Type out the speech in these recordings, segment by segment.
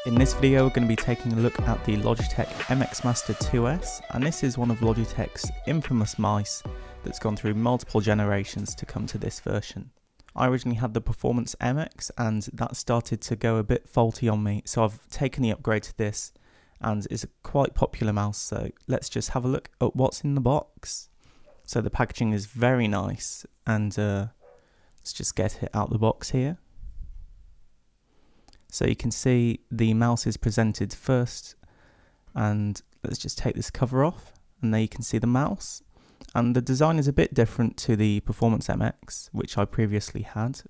In this video we're going to be taking a look at the Logitech MX Master 2S, and this is one of Logitech's infamous mice that's gone through multiple generations to come to this version. I originally had the Performance MX and that started to go a bit faulty on me, so I've taken the upgrade to this and it's a quite popular mouse, so let's just have a look at what's in the box. So the packaging is very nice, and let's just get it out the box here. So you can see the mouse is presented first, and let's just take this cover off, and there you can see the mouse. And the design is a bit different to the Performance MX, which I previously had,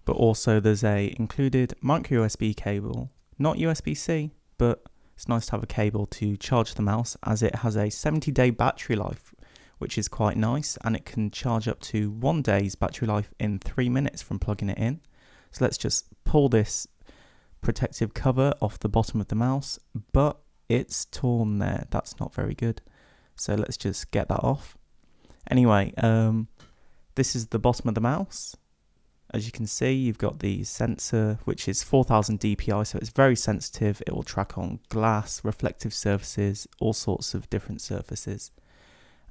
but also there's a included micro USB cable, not USB-C, but it's nice to have a cable to charge the mouse, as it has a 70-day battery life, which is quite nice, and it can charge up to 1 day's battery life in 3 minutes from plugging it in. So let's just pull this protective cover off the bottom of the mouse, but it's torn there. That's not very good, so let's just get that off. Anyway, this is the bottom of the mouse. As you can see, you've got the sensor, which is 4000 dpi, so it's very sensitive. It will track on glass, reflective surfaces, all sorts of different surfaces.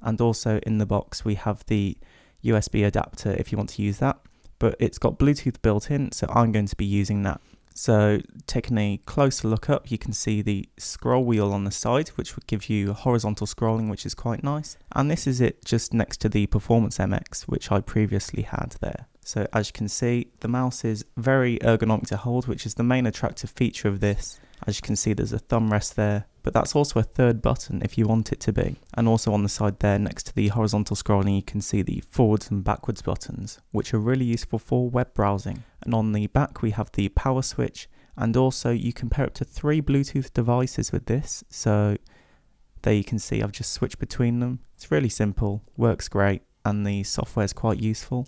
And also in the box we have the USB adapter if you want to use that, but it's got Bluetooth built in, so I'm going to be using that. So taking a closer look up, you can see the scroll wheel on the side, which would give you horizontal scrolling, which is quite nice. And this is it just next to the Performance MX, which I previously had there. So as you can see, the mouse is very ergonomic to hold, which is the main attractive feature of this. As you can see, there's a thumb rest there, but that's also a third button if you want it to be. And also on the side there, next to the horizontal scrolling, you can see the forwards and backwards buttons, which are really useful for web browsing. And on the back, we have the power switch, and also you can pair up to 3 Bluetooth devices with this. So there you can see I've just switched between them. It's really simple, works great, and the software is quite useful.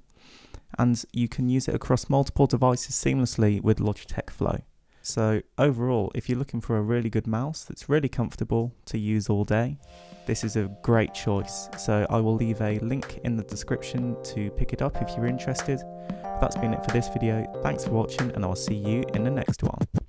And you can use it across multiple devices seamlessly with Logitech Flow. So overall, if you're looking for a really good mouse that's really comfortable to use all day, this is a great choice. So I will leave a link in the description to pick it up if you're interested. But that's been it for this video. Thanks for watching, and I'll see you in the next one.